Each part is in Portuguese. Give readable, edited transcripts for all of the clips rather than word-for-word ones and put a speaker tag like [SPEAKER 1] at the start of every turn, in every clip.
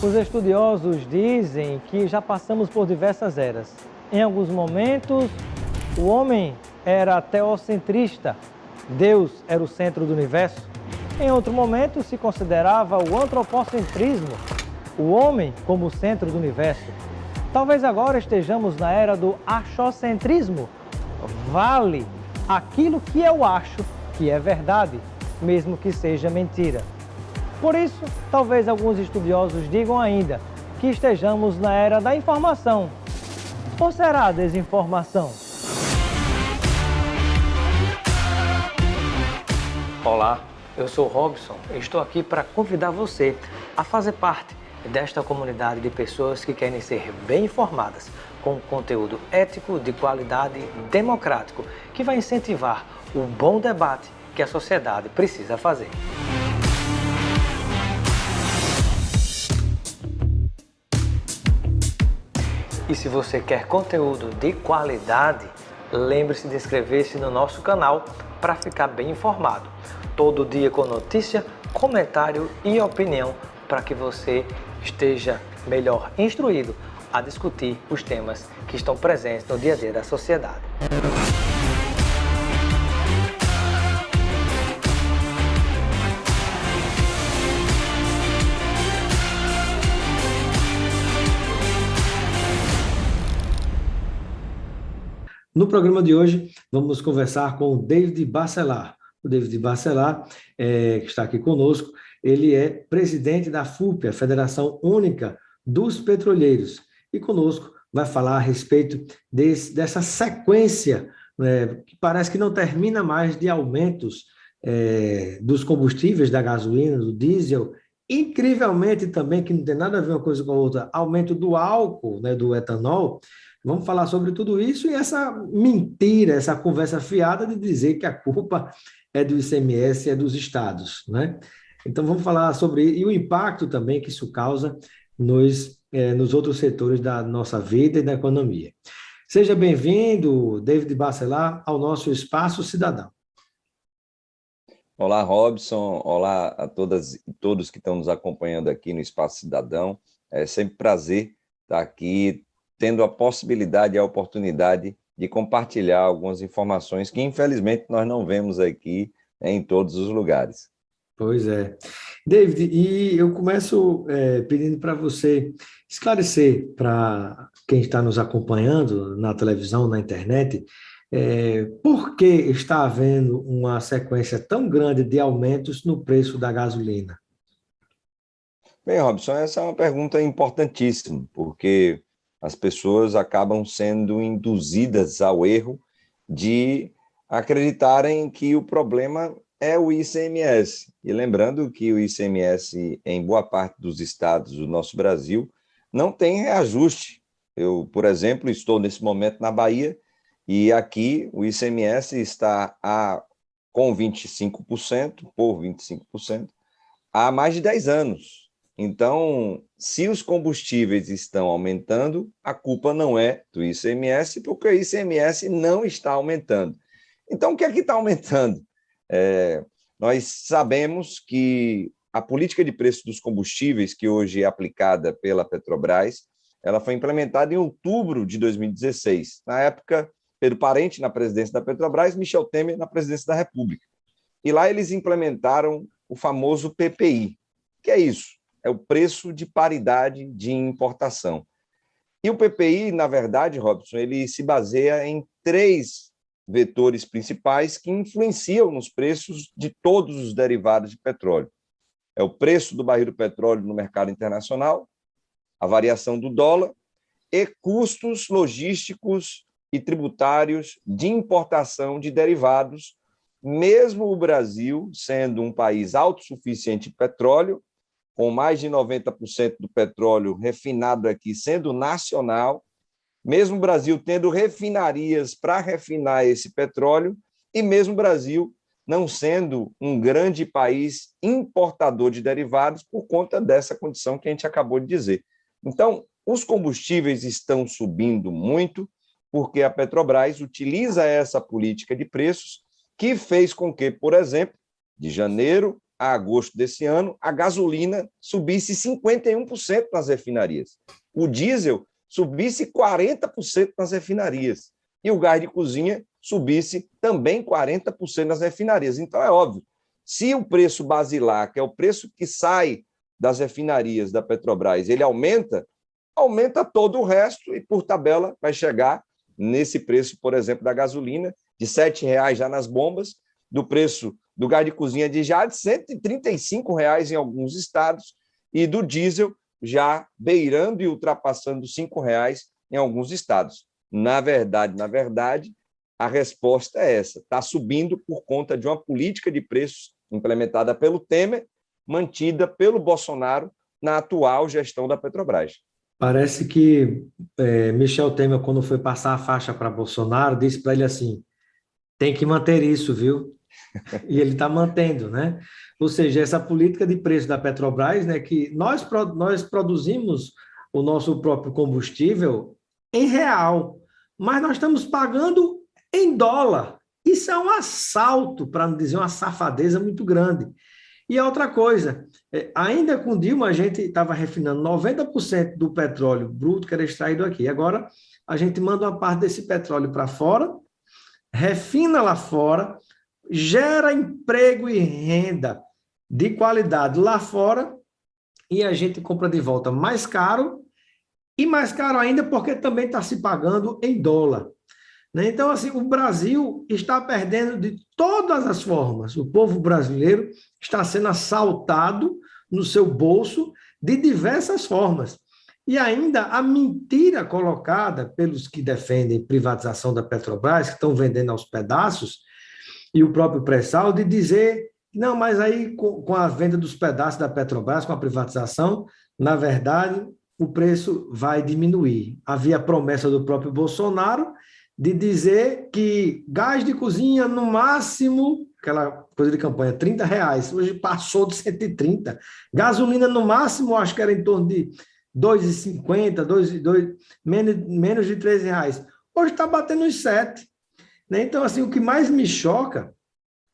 [SPEAKER 1] Os estudiosos dizem que já passamos por diversas eras. Em alguns momentos, o homem era teocentrista, Deus era o centro do universo. Em outro momento, se considerava o antropocentrismo, o homem como o centro do universo. Talvez agora estejamos na era do achocentrismo. Vale aquilo que eu acho que é verdade, mesmo que seja mentira. Por isso, talvez alguns estudiosos digam ainda que estejamos na era da informação. Ou será desinformação? Olá, eu sou Robson e estou aqui para convidar você a fazer parte desta comunidade de pessoas que querem ser bem informadas, com conteúdo ético, de qualidade, democrático, que vai incentivar o bom debate que a sociedade precisa fazer. E se você quer conteúdo de qualidade, lembre-se de inscrever-se no nosso canal para ficar bem informado. Todo dia com notícia, comentário e opinião para que você esteja melhor instruído a discutir os temas que estão presentes no dia a dia da sociedade.
[SPEAKER 2] No programa de hoje, vamos conversar com o David Bacelar. O David Bacelar, que está aqui conosco, ele é presidente da FUP, a Federação Única dos Petroleiros. E conosco vai falar a respeito dessa sequência, que parece que não termina mais, de aumentos dos combustíveis, da gasolina, do diesel. Incrivelmente também, que não tem nada a ver uma coisa com a outra, aumento do álcool, do etanol. Vamos falar sobre tudo isso e essa mentira, essa conversa fiada de dizer que a culpa é do ICMS, é dos estados, né? Então vamos falar sobre e o impacto também que isso causa nos outros setores da nossa vida e da economia. Seja bem-vindo, David Bacelar, ao nosso Espaço Cidadão.
[SPEAKER 3] Olá, Robson. Olá a todas e todos que estão nos acompanhando aqui no Espaço Cidadão. É sempre um prazer estar aqui, tendo a possibilidade e a oportunidade de compartilhar algumas informações que, infelizmente, nós não vemos aqui em todos os lugares.
[SPEAKER 2] Pois é. David, e eu começo pedindo para você esclarecer para quem está nos acompanhando na televisão, na internet, por que está havendo uma sequência tão grande de aumentos no preço da gasolina?
[SPEAKER 3] Bem, Robson, essa é uma pergunta importantíssima, porque as pessoas acabam sendo induzidas ao erro de acreditarem que o problema é o ICMS. E lembrando que o ICMS, em boa parte dos estados do nosso Brasil, não tem reajuste. Eu, por exemplo, estou nesse momento na Bahia e aqui o ICMS está com 25%, por 25%, há mais de 10 anos. Então, se os combustíveis estão aumentando, a culpa não é do ICMS, porque o ICMS não está aumentando. Então, o que é que está aumentando? Nós sabemos que a política de preço dos combustíveis, que hoje é aplicada pela Petrobras, ela foi implementada em outubro de 2016. Na época, Pedro Parente na presidência da Petrobras, Michel Temer na presidência da República. E lá eles implementaram o famoso PPI. O que é isso? É o preço de paridade de importação. E o PPI, na verdade, Robson, ele se baseia em 3 vetores principais que influenciam nos preços de todos os derivados de petróleo. É o preço do barril do petróleo no mercado internacional, a variação do dólar e custos logísticos e tributários de importação de derivados, mesmo o Brasil sendo um país autossuficiente em petróleo, com mais de 90% do petróleo refinado aqui sendo nacional, mesmo o Brasil tendo refinarias para refinar esse petróleo, e mesmo o Brasil não sendo um grande país importador de derivados por conta dessa condição que a gente acabou de dizer. Então, os combustíveis estão subindo muito porque a Petrobras utiliza essa política de preços que fez com que, por exemplo, de janeiro a agosto desse ano, a gasolina subisse 51% nas refinarias. O diesel subisse 40% nas refinarias. E o gás de cozinha subisse também 40% nas refinarias. Então, é óbvio, se o preço basilar, que é o preço que sai das refinarias da Petrobras, ele aumenta todo o resto e, por tabela, vai chegar nesse preço, por exemplo, da gasolina, de R$ 7,00 já nas bombas, do preço do gás de cozinha de já de R$ 135,00 em alguns estados e do diesel já beirando e ultrapassando R$ 5,00 em alguns estados. Na verdade, a resposta é essa. Está subindo por conta de uma política de preços implementada pelo Temer, mantida pelo Bolsonaro na atual gestão da Petrobras.
[SPEAKER 2] Parece que Michel Temer, quando foi passar a faixa para Bolsonaro, disse para ele assim, tem que manter isso, viu? E ele está mantendo, né? Ou seja, essa política de preço da Petrobras, né, que nós produzimos o nosso próprio combustível em real, mas nós estamos pagando em dólar. Isso é um assalto, para não dizer uma safadeza muito grande. E a outra coisa, ainda com Dilma, a gente estava refinando 90% do petróleo bruto que era extraído aqui. Agora, a gente manda uma parte desse petróleo para fora, refina lá fora, gera emprego e renda de qualidade lá fora, e a gente compra de volta mais caro, e mais caro ainda porque também está se pagando em dólar. Então, assim, o Brasil está perdendo de todas as formas. O povo brasileiro está sendo assaltado no seu bolso de diversas formas. E ainda a mentira colocada pelos que defendem privatização da Petrobras, que estão vendendo aos pedaços, e o próprio pré-sal, de dizer, não, mas aí com a venda dos pedaços da Petrobras, com a privatização, na verdade, o preço vai diminuir. Havia a promessa do próprio Bolsonaro de dizer que gás de cozinha, no máximo, aquela coisa de campanha, R$ 30, hoje passou de 130. Gasolina, no máximo, acho que era em torno de R$ 2,50, menos de R$ 13. Hoje está batendo uns 7. Então, assim, o que mais me choca,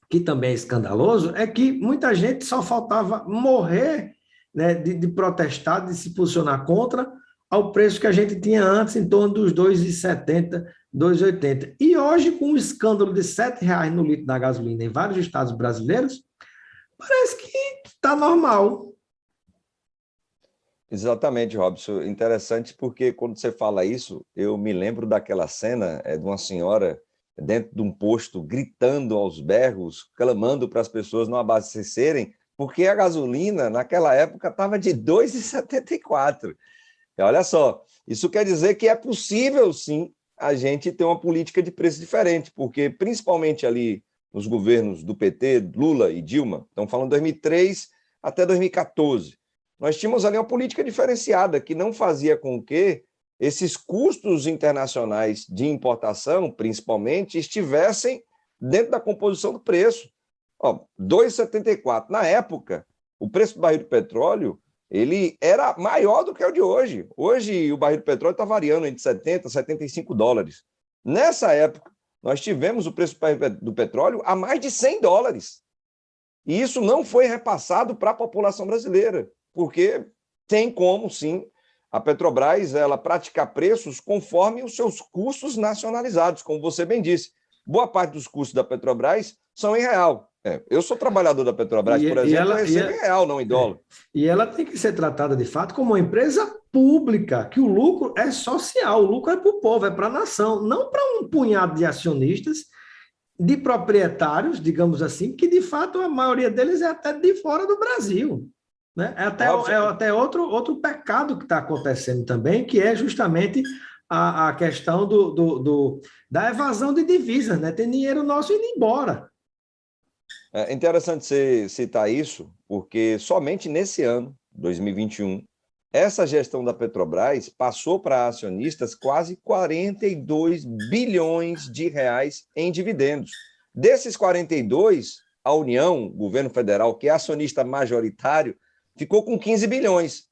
[SPEAKER 2] que também é escandaloso, é que muita gente só faltava morrer, né, de protestar, de se posicionar contra ao preço que a gente tinha antes, em torno dos R$ 2,70, R$ 2,80. E hoje, com um escândalo de R$ 7,00 no litro da gasolina em vários estados brasileiros, parece que está normal.
[SPEAKER 3] Exatamente, Robson. Interessante porque quando você fala isso, eu me lembro daquela cena de uma senhora dentro de um posto gritando aos berros, clamando para as pessoas não abastecerem, porque a gasolina naquela época estava de R$ 2,74. Olha só, isso quer dizer que é possível, sim, a gente ter uma política de preço diferente, porque principalmente ali nos governos do PT, Lula e Dilma, estamos falando de 2003 até 2014, nós tínhamos ali uma política diferenciada que não fazia com que esses custos internacionais de importação, principalmente, estivessem dentro da composição do preço. Ó, 2,74. Na época, o preço do barril de petróleo ele era maior do que o de hoje. Hoje, o barril de petróleo está variando entre 70 e 75 dólares. Nessa época, nós tivemos o preço do petróleo a mais de 100 dólares. E isso não foi repassado para a população brasileira, porque tem como, sim, a Petrobras ela praticar preços conforme os seus custos nacionalizados, como você bem disse. Boa parte dos custos da Petrobras são em real. Eu sou trabalhador da Petrobras, por exemplo, eu recebo em real, não em dólar.
[SPEAKER 2] E ela tem que ser tratada, de fato, como uma empresa pública, que o lucro é social, o lucro é para o povo, é para a nação, não para um punhado de acionistas, de proprietários, digamos assim, que, de fato, a maioria deles é até de fora do Brasil. Né? É até outro pecado que está acontecendo também, que é justamente a questão da evasão de divisas, né? Tem dinheiro nosso indo embora.
[SPEAKER 3] É interessante você citar isso, porque somente nesse ano, 2021, essa gestão da Petrobras passou para acionistas quase 42 bilhões de reais em dividendos. Desses 42, a União, o governo federal, que é acionista majoritário, ficou com 15 bilhões.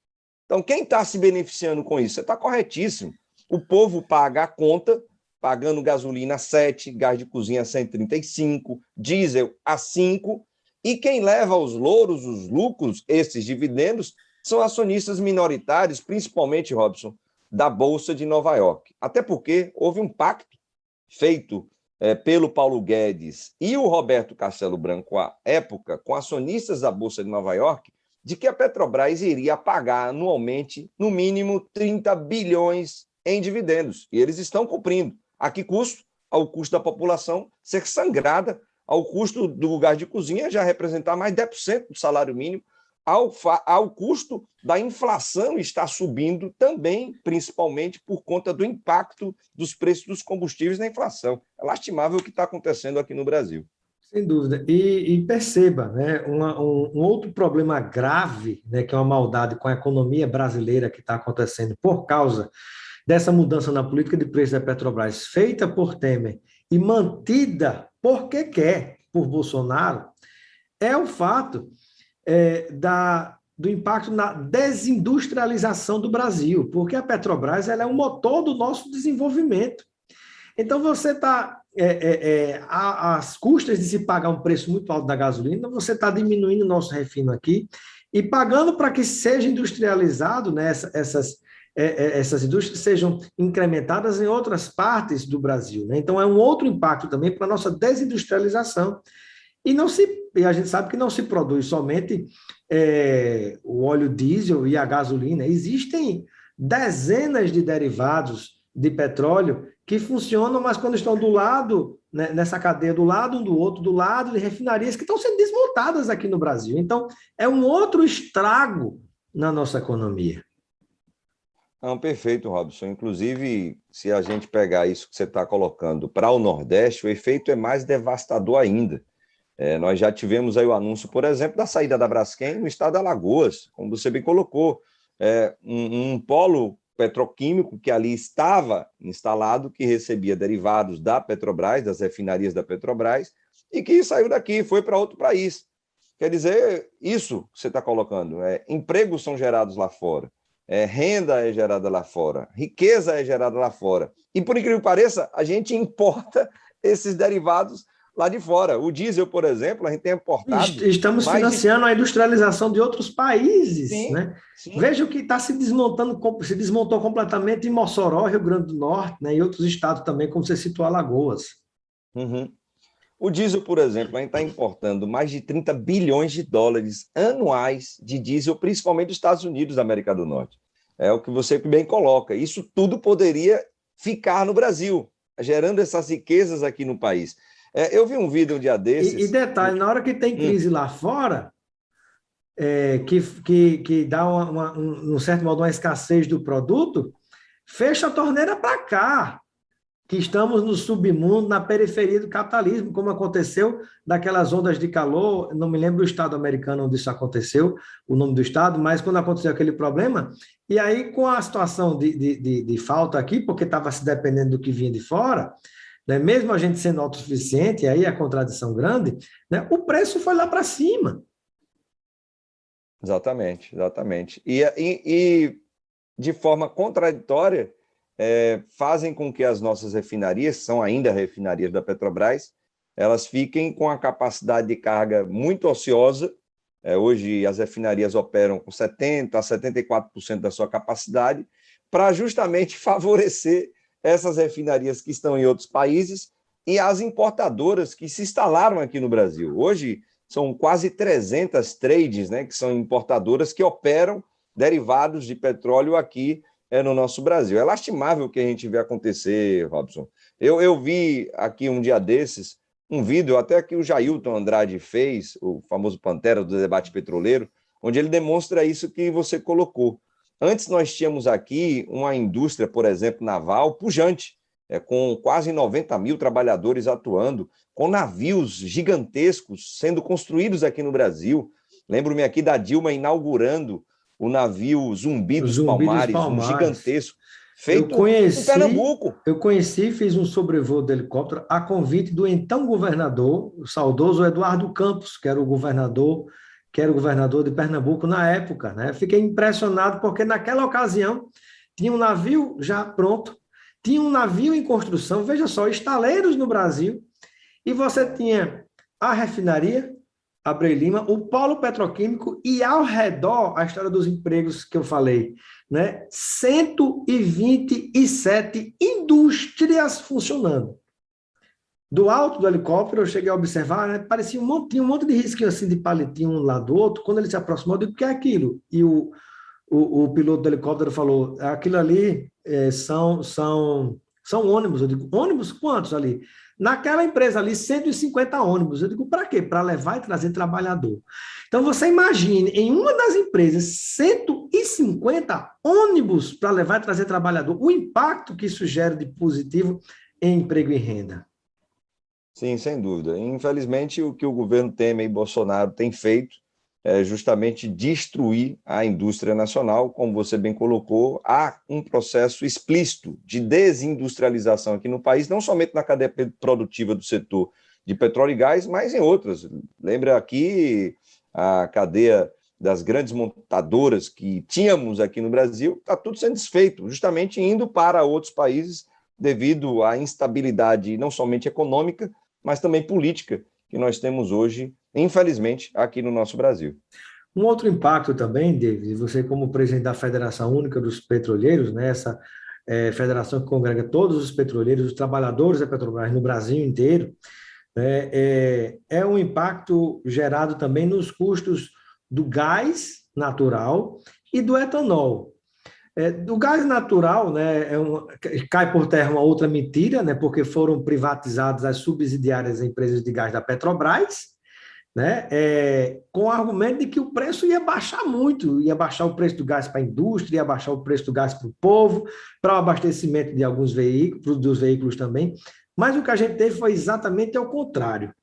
[SPEAKER 3] Então, quem está se beneficiando com isso? Você está corretíssimo. O povo paga a conta, pagando gasolina a 7, gás de cozinha a 135, diesel a 5, E quem leva os louros, os lucros, esses dividendos, são acionistas minoritários, principalmente, Robson, da Bolsa de Nova York. Até porque houve um pacto feito pelo Paulo Guedes e o Roberto Castelo Branco, à época, com acionistas da Bolsa de Nova York, de que a Petrobras iria pagar anualmente, no mínimo, 30 bilhões em dividendos. E eles estão cumprindo. A que custo? Ao custo da população ser sangrada, ao custo do gás de cozinha já representar mais de 10% do salário mínimo, ao custo da inflação estar subindo também, principalmente por conta do impacto dos preços dos combustíveis na inflação. É lastimável o que está acontecendo aqui no Brasil.
[SPEAKER 2] Sem dúvida. E perceba, né, um outro problema grave, né, que é uma maldade com a economia brasileira que está acontecendo por causa dessa mudança na política de preços da Petrobras, feita por Temer e mantida porque quer por Bolsonaro, é o fato do impacto na desindustrialização do Brasil, porque a Petrobras ela é um motor do nosso desenvolvimento. Então, você está, às custas de se pagar um preço muito alto da gasolina, você está diminuindo o nosso refino aqui e pagando para que seja industrializado, né, essas indústrias sejam incrementadas em outras partes do Brasil, né? Então, é um outro impacto também para a nossa desindustrialização. E a gente sabe que não se produz somente o óleo diesel e a gasolina. Existem dezenas de derivados de petróleo que funcionam, mas quando estão do lado, né, nessa cadeia, do lado um do outro, do lado de refinarias que estão sendo desmontadas aqui no Brasil. Então, é um outro estrago na nossa economia.
[SPEAKER 3] Não, perfeito, Robson. Inclusive, se a gente pegar isso que você está colocando para o Nordeste, o efeito é mais devastador ainda. Nós já tivemos aí o anúncio, por exemplo, da saída da Braskem no estado de Alagoas, como você bem colocou, um polo petroquímico que ali estava instalado, que recebia derivados da Petrobras, das refinarias da Petrobras, e que saiu daqui, foi para outro país. Quer dizer, isso que você está colocando, empregos são gerados lá fora, renda é gerada lá fora, riqueza é gerada lá fora. E, por incrível que pareça, a gente importa esses derivados lá de fora. O diesel, por exemplo, a gente tem importado...
[SPEAKER 2] Estamos financiando a industrialização de outros países,
[SPEAKER 3] sim,
[SPEAKER 2] né?
[SPEAKER 3] Sim.
[SPEAKER 2] Veja o que está se desmontou completamente em Mossoró, Rio Grande do Norte, né? E outros estados também, como você citou, Alagoas.
[SPEAKER 3] Uhum. O diesel, por exemplo, a gente está importando mais de 30 bilhões de dólares anuais de diesel, principalmente dos Estados Unidos da América do Norte. É o que você bem coloca. Isso tudo poderia ficar no Brasil, gerando essas riquezas aqui no país. Eu vi um vídeo um dia desses...
[SPEAKER 2] E detalhe, na hora que tem crise lá fora, que dá um certo modo uma escassez do produto, fecha a torneira para cá, que estamos no submundo, na periferia do capitalismo, como aconteceu daquelas ondas de calor, não me lembro do estado americano onde isso aconteceu, o nome do estado, mas quando aconteceu aquele problema, e aí com a situação de falta aqui, porque estava se dependendo do que vinha de fora, né, mesmo a gente sendo autossuficiente, aí a contradição grande, né, o preço foi lá para cima.
[SPEAKER 3] Exatamente, exatamente. E de forma contraditória, fazem com que as nossas refinarias, são ainda refinarias da Petrobras, elas fiquem com a capacidade de carga muito ociosa. Hoje as refinarias operam com 70% a 74% da sua capacidade, para justamente favorecer essas refinarias que estão em outros países e as importadoras que se instalaram aqui no Brasil. Hoje são quase 300 trades, né, que são importadoras que operam derivados de petróleo aqui no nosso Brasil. É lastimável o que a gente vê acontecer, Robson. Eu vi aqui um dia desses um vídeo até que o Jailton Andrade fez, o famoso Pantera do debate petroleiro, onde ele demonstra isso que você colocou. Antes nós tínhamos aqui uma indústria, por exemplo, naval pujante, com quase 90 mil trabalhadores atuando, com navios gigantescos sendo construídos aqui no Brasil. Lembro-me aqui da Dilma inaugurando o navio Zumbi dos Palmares, um gigantesco, feito em Pernambuco.
[SPEAKER 2] Eu conheci, fiz um sobrevoo de helicóptero a convite do então governador, o saudoso Eduardo Campos, que era o governador de Pernambuco na época, né? Fiquei impressionado porque naquela ocasião tinha um navio já pronto, tinha um navio em construção, veja só, estaleiros no Brasil, e você tinha a refinaria, Abreu e Lima, o polo petroquímico e ao redor a história dos empregos que eu falei, né? 127 indústrias funcionando. Do alto do helicóptero, eu cheguei a observar, né? Parecia tinha um monte de risquinho assim de palitinho um lado do outro. Quando ele se aproximou, eu digo, o que é aquilo? E o piloto do helicóptero falou, aquilo ali são ônibus. Eu digo, ônibus quantos ali? Naquela empresa ali, 150 ônibus. Eu digo, para quê? Para levar e trazer trabalhador. Então, você imagine, em uma das empresas, 150 ônibus para levar e trazer trabalhador. O impacto que isso gera de positivo em emprego e renda.
[SPEAKER 3] Sim, sem dúvida. Infelizmente, o que o governo Temer e Bolsonaro têm feito é justamente destruir a indústria nacional. Como você bem colocou, há um processo explícito de desindustrialização aqui no país, não somente na cadeia produtiva do setor de petróleo e gás, mas em outras. Lembra aqui a cadeia das grandes montadoras que tínhamos aqui no Brasil, está tudo sendo desfeito, justamente indo para outros países devido à instabilidade não somente econômica, mas também política que nós temos hoje, infelizmente, aqui no nosso Brasil.
[SPEAKER 2] Um outro impacto também, David, você como presidente da Federação Única dos Petroleiros, né, essa federação que congrega todos os petroleiros, os trabalhadores da Petrobras no Brasil inteiro, né, é um impacto gerado também nos custos do gás natural e do etanol. Do gás natural, né, cai por terra uma outra mentira, né, porque foram privatizadas as subsidiárias empresas de gás da Petrobras, né, com o argumento de que o preço ia baixar muito, ia baixar o preço do gás para a indústria, ia baixar o preço do gás para o povo, para o abastecimento de alguns veículos, dos veículos também, mas o que a gente teve foi exatamente ao contrário.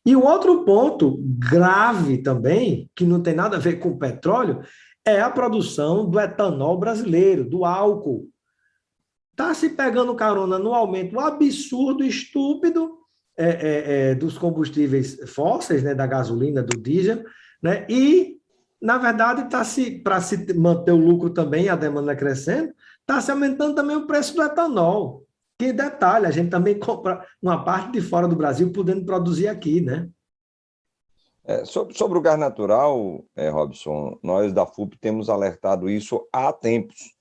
[SPEAKER 2] E o outro ponto grave também, que não tem nada a ver com o petróleo, é a produção do etanol brasileiro, do álcool. Está se pegando carona no aumento absurdo, estúpido, dos combustíveis fósseis, né, da gasolina, do diesel, né, e, na verdade, para se manter o lucro também, a demanda crescendo, está se aumentando também o preço do etanol. Que detalhe, a gente também compra uma parte de fora do Brasil, podendo produzir aqui, né?
[SPEAKER 3] Sobre o gás natural, Robson, nós da FUP temos alertado isso há tempos,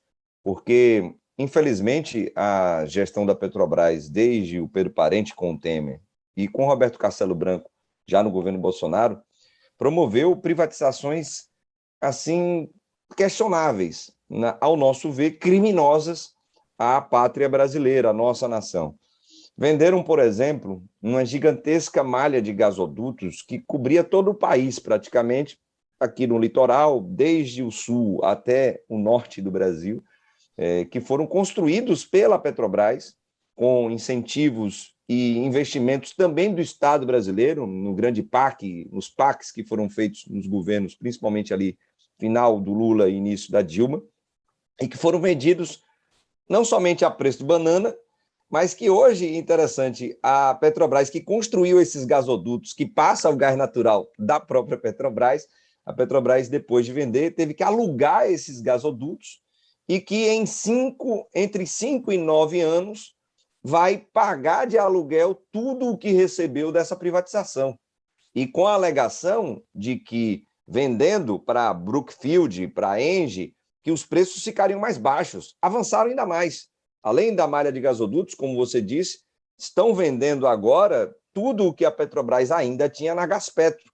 [SPEAKER 3] porque, infelizmente, a gestão da Petrobras, desde o Pedro Parente com o Temer e com o Roberto Castelo Branco, já no governo Bolsonaro, promoveu privatizações, assim, questionáveis, ao nosso ver, criminosas à pátria brasileira, à nossa nação. Venderam, por exemplo, uma gigantesca malha de gasodutos que cobria todo o país, praticamente, aqui no litoral, desde o sul até o norte do Brasil, que foram construídos pela Petrobras, com incentivos e investimentos também do Estado brasileiro, no grande PAC, nos PACs que foram feitos nos governos, principalmente ali, final do Lula e início da Dilma, e que foram vendidos não somente a preço de banana, mas que hoje, interessante, a Petrobras que construiu esses gasodutos, que passa o gás natural da própria Petrobras, a Petrobras, depois de vender, teve que alugar esses gasodutos e que entre 5 e 9 anos vai pagar de aluguel tudo o que recebeu dessa privatização. E com a alegação de que, vendendo para Brookfield, para Engie, que os preços ficariam mais baixos, avançaram ainda mais. Além da malha de gasodutos, como você disse, estão vendendo agora tudo o que a Petrobras ainda tinha na Gaspetro,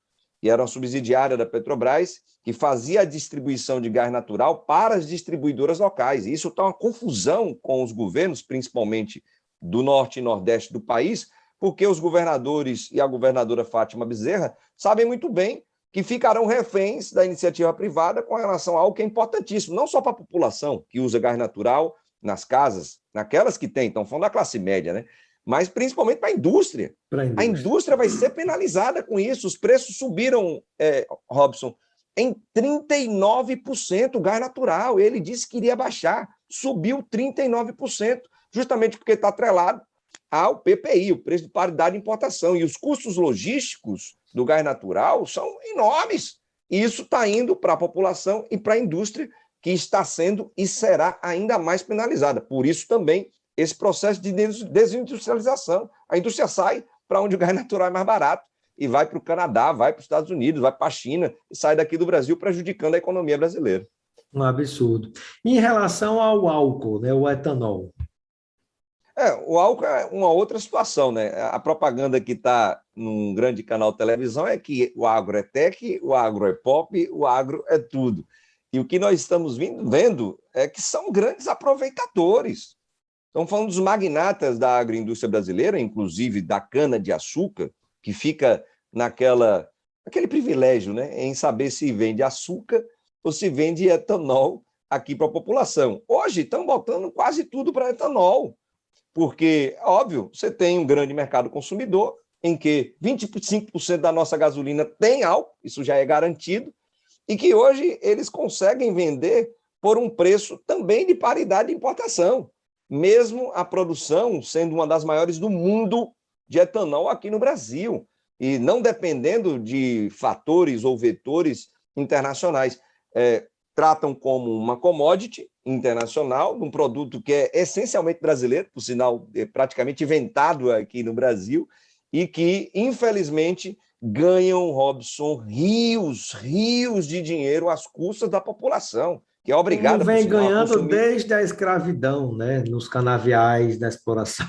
[SPEAKER 3] que era uma subsidiária da Petrobras, que fazia a distribuição de gás natural para as distribuidoras locais. E isso está uma confusão com os governos, principalmente do norte e nordeste do país, porque os governadores e a governadora Fátima Bezerra sabem muito bem que ficarão reféns da iniciativa privada com relação a algo que é importantíssimo, não só para a população que usa gás natural nas casas, naquelas que tem, então falando da classe média, né? Mas principalmente para a indústria. A indústria vai ser penalizada com isso. Os preços subiram, Robson, em 39% o gás natural. Ele disse que iria baixar, subiu 39%, justamente porque está atrelado ao PPI, o preço de paridade de importação. E os custos logísticos do gás natural são enormes. E isso está indo para a população e para a indústria, que está sendo e será ainda mais penalizada. Por isso também esse processo de desindustrialização. A indústria sai para onde o gás natural é mais barato e vai para o Canadá, vai para os Estados Unidos, vai para a China e sai daqui do Brasil prejudicando a economia brasileira.
[SPEAKER 2] Um absurdo. Em relação ao álcool, né, o etanol.
[SPEAKER 3] O álcool é uma outra situação, né? A propaganda que está num grande canal de televisão é que o agro é tech, o agro é pop, o agro é tudo. E o que nós estamos vendo é que são grandes aproveitadores. Estamos falando dos magnatas da agroindústria brasileira, inclusive da cana-de-açúcar, que fica aquele privilégio, né, em saber se vende açúcar ou se vende etanol aqui para a população. Hoje estão botando quase tudo para etanol, porque, óbvio, você tem um grande mercado consumidor, em que 25% da nossa gasolina tem álcool, isso já é garantido, e que hoje eles conseguem vender por um preço também de paridade de importação, mesmo a produção sendo uma das maiores do mundo de etanol aqui no Brasil, e não dependendo de fatores ou vetores internacionais. Tratam como uma commodity internacional, um produto que é essencialmente brasileiro, por sinal, é praticamente inventado aqui no Brasil, e que, infelizmente, ganham, Robson, rios de dinheiro às custas da população, que é obrigada,
[SPEAKER 2] Como vem
[SPEAKER 3] por sinal, a
[SPEAKER 2] ganhando
[SPEAKER 3] consumir.
[SPEAKER 2] desde a escravidão, né, nos canaviais, na exploração.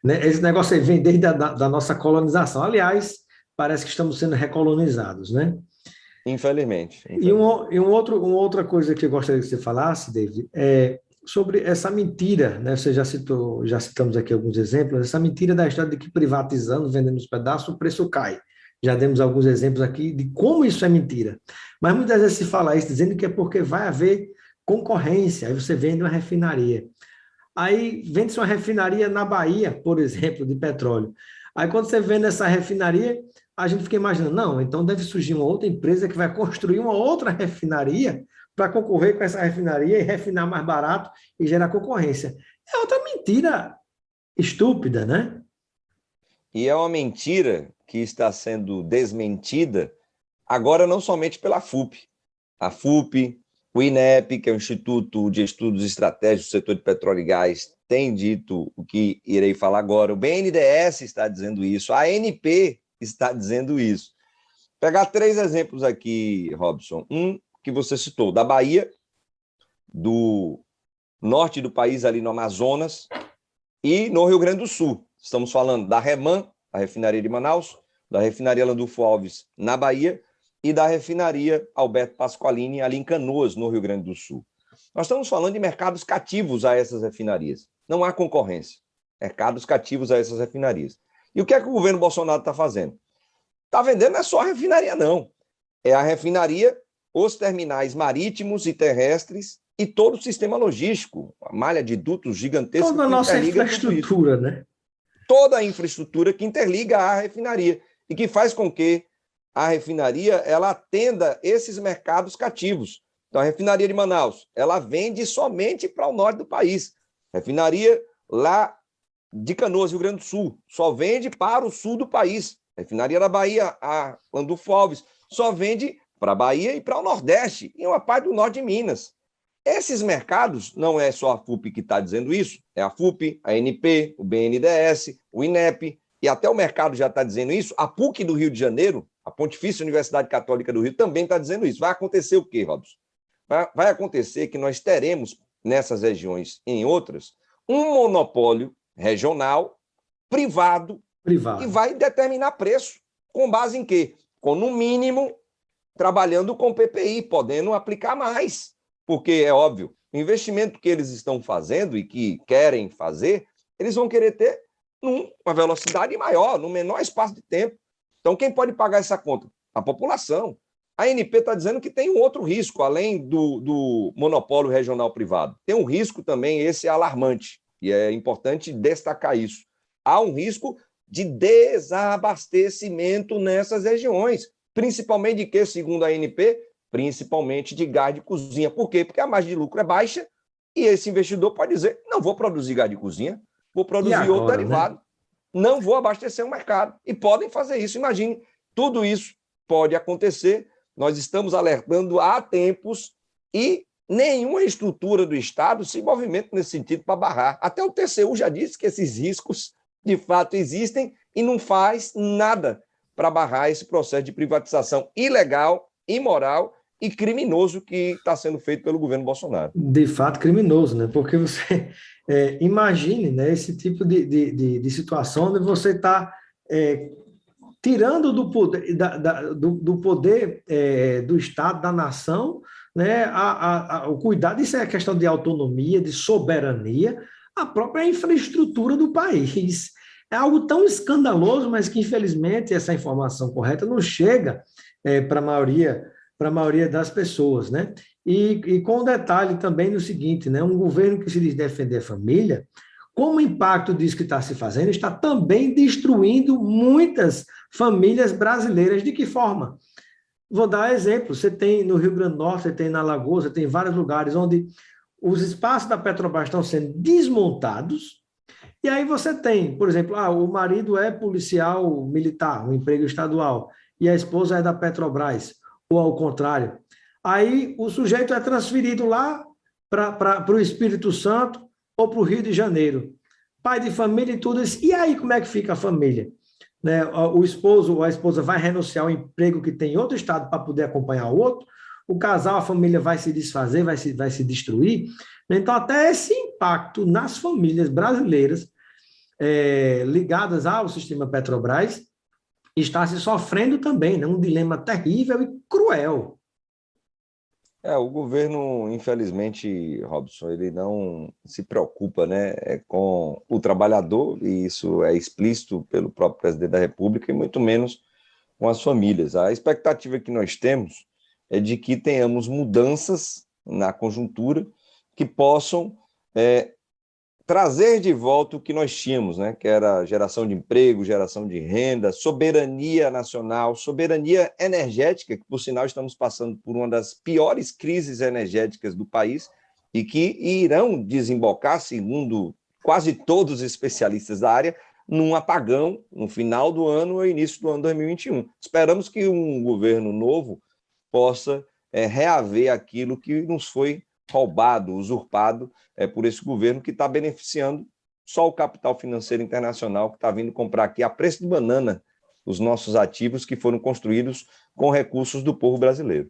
[SPEAKER 2] Né, esse negócio aí vem desde da nossa colonização. Aliás, parece que estamos sendo recolonizados, né?
[SPEAKER 3] Infelizmente.
[SPEAKER 2] E uma outra coisa que eu gostaria que você falasse, David, é sobre essa mentira, né? Você já citou, já citamos aqui alguns exemplos, essa mentira da história de que privatizando, vendendo os pedaços, o preço cai. Já demos alguns exemplos aqui de como isso é mentira. Mas muitas vezes se fala isso dizendo que é porque vai haver concorrência, aí você vende uma refinaria. Aí vende-se uma refinaria na Bahia, por exemplo, de petróleo. Aí quando você vende essa refinaria, a gente fica imaginando, não, então deve surgir uma outra empresa que vai construir uma outra refinaria para concorrer com essa refinaria e refinar mais barato e gerar concorrência. É outra mentira estúpida, né?
[SPEAKER 3] E é uma mentira que está sendo desmentida agora não somente pela FUP. A FUP, o INEP, que é o Instituto de Estudos Estratégicos do Setor de Petróleo e Gás, tem dito o que irei falar agora. O BNDES está dizendo isso. A ANP está dizendo isso. Pegar 3 exemplos aqui, Robson. Um que você citou, da Bahia, do norte do país, ali no Amazonas, e no Rio Grande do Sul. Estamos falando da REMAN, a refinaria de Manaus, da refinaria Landulfo Alves, na Bahia, e da refinaria Alberto Pasqualini, ali em Canoas, no Rio Grande do Sul. Nós estamos falando de mercados cativos a essas refinarias. Não há concorrência. Mercados cativos a essas refinarias. E o que é que o governo Bolsonaro está fazendo? Está vendendo não é só a refinaria, não. É a refinaria, os terminais marítimos e terrestres e todo o sistema logístico, a malha de dutos gigantesca.
[SPEAKER 2] Toda a nossa infraestrutura, né?
[SPEAKER 3] Toda a infraestrutura que interliga a refinaria e que faz com que a refinaria ela atenda esses mercados cativos. Então, a refinaria de Manaus, ela vende somente para o norte do país. A refinaria lá de Canoas, Rio Grande do Sul, só vende para o sul do país. A refinaria da Bahia, a Landulfo Alves, só vende para a Bahia e para o Nordeste, e uma parte do norte de Minas. Esses mercados, não é só a FUP que está dizendo isso, é a FUP, a ANP, o BNDES, o INEP, e até o mercado já está dizendo isso. A PUC do Rio de Janeiro, a Pontifícia Universidade Católica do Rio, também está dizendo isso. Vai acontecer o quê, Robson? Vai acontecer que nós teremos, nessas regiões e em outras, um monopólio regional, privado, e vai determinar preço. Com base em quê? Com, no mínimo, trabalhando com PPI, podendo aplicar mais. Porque, é óbvio, o investimento que eles estão fazendo e que querem fazer, eles vão querer ter uma velocidade maior, no menor espaço de tempo. Então, quem pode pagar essa conta? A população. A ANP está dizendo que tem um outro risco, além do monopólio regional privado. Tem um risco também, esse alarmante, e é importante destacar isso. Há um risco de desabastecimento nessas regiões, principalmente de quê, segundo a ANP? Principalmente de gás de cozinha. Por quê? Porque a margem de lucro é baixa e esse investidor pode dizer, não vou produzir gás de cozinha, vou produzir agora, outro derivado, né? Não vou abastecer o mercado. E podem fazer isso, imagine, tudo isso pode acontecer. Nós estamos alertando há tempos e nenhuma estrutura do Estado se movimenta nesse sentido para barrar. Até o TCU já disse que esses riscos, de fato, existem e não faz nada para barrar esse processo de privatização ilegal, imoral e criminoso que está sendo feito pelo governo Bolsonaro.
[SPEAKER 2] De fato, criminoso, né? Porque você imagine, né, esse tipo de situação onde você está tirando do poder, do poder do Estado, da nação, né, o cuidado, isso é questão de autonomia, de soberania, a própria infraestrutura do país. É algo tão escandaloso, mas que, infelizmente, essa informação correta não chega para a maioria das pessoas, né? E com um detalhe também no seguinte, né? Um governo que se diz defender a família, como o impacto disso que está se fazendo, está também destruindo muitas famílias brasileiras. De que forma? Vou dar exemplo. Você tem no Rio Grande do Norte, você tem na Alagoas, você tem vários lugares onde os espaços da Petrobras estão sendo desmontados, e aí você tem, por exemplo, o marido é policial militar, um emprego estadual, e a esposa é da Petrobras, ou ao contrário. Aí o sujeito é transferido lá para o Espírito Santo ou para o Rio de Janeiro. Pai de família e tudo isso. E aí como é que fica a família? Né? O esposo ou a esposa vai renunciar ao emprego que tem em outro estado para poder acompanhar o outro, o casal, a família vai se desfazer, vai se destruir. Então, até esse impacto nas famílias brasileiras ligadas ao sistema Petrobras está se sofrendo também, né? Um dilema terrível e cruel.
[SPEAKER 3] O governo, infelizmente, Robson, ele não se preocupa, né, com o trabalhador, e isso é explícito pelo próprio presidente da República, e muito menos com as famílias. A expectativa que nós temos é de que tenhamos mudanças na conjuntura que possam trazer de volta o que nós tínhamos, né? Que era geração de emprego, geração de renda, soberania nacional, soberania energética, que, por sinal, estamos passando por uma das piores crises energéticas do país e que irão desembocar, segundo quase todos os especialistas da área, num apagão no final do ano ou início do ano 2021. Esperamos que um governo novo possa reaver aquilo que nos foi roubado, usurpado por esse governo que está beneficiando só o capital financeiro internacional que está vindo comprar aqui a preço de banana os nossos ativos que foram construídos com recursos do povo brasileiro.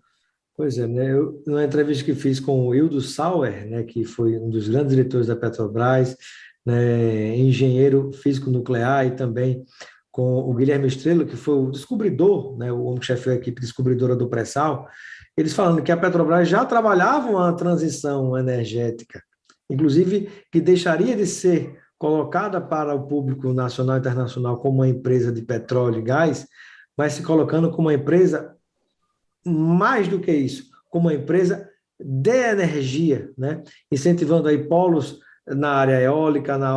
[SPEAKER 2] Pois é, né? Numa entrevista que fiz com o Hildo Sauer, né, que foi um dos grandes diretores da Petrobras, né, engenheiro físico nuclear, e também com o Guilherme Estrela, que foi o descobridor, né, o homem que chefiou a equipe descobridora do pré-sal, eles falando que a Petrobras já trabalhava uma transição energética, inclusive que deixaria de ser colocada para o público nacional e internacional como uma empresa de petróleo e gás, mas se colocando como uma empresa, mais do que isso, como uma empresa de energia, né? Incentivando aí polos na área eólica, na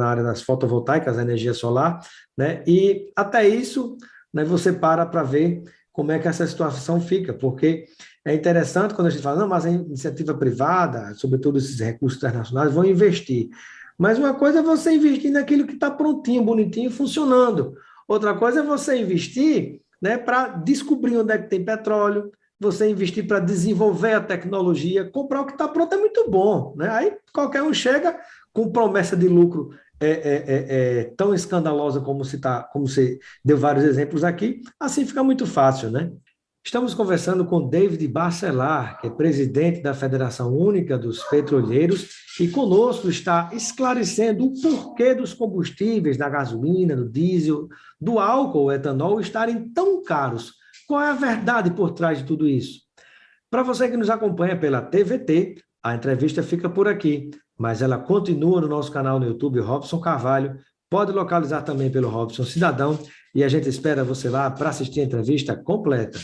[SPEAKER 2] área das fotovoltaicas, a energia solar, né? E até isso, né, você para ver como é que essa situação fica, porque é interessante quando a gente fala, não, mas a iniciativa privada, sobretudo esses recursos internacionais, vão investir. Mas uma coisa é você investir naquilo que está prontinho, bonitinho, funcionando. Outra coisa é você investir, né, para descobrir onde é que tem petróleo, você investir para desenvolver a tecnologia, comprar o que está pronto é muito bom, né? Aí qualquer um chega com promessa de lucro tão escandalosa como você deu vários exemplos aqui, assim fica muito fácil, né? Estamos conversando com David Bacelar, que é presidente da Federação Única dos Petroleiros, e conosco está esclarecendo o porquê dos combustíveis, da gasolina, do diesel, do álcool, o etanol, estarem tão caros. Qual é a verdade por trás de tudo isso? Para você que nos acompanha pela TVT, a entrevista fica por aqui, mas ela continua no nosso canal no YouTube, Robson Carvalho. Pode localizar também pelo Robson Cidadão, e a gente espera você lá para assistir a entrevista completa.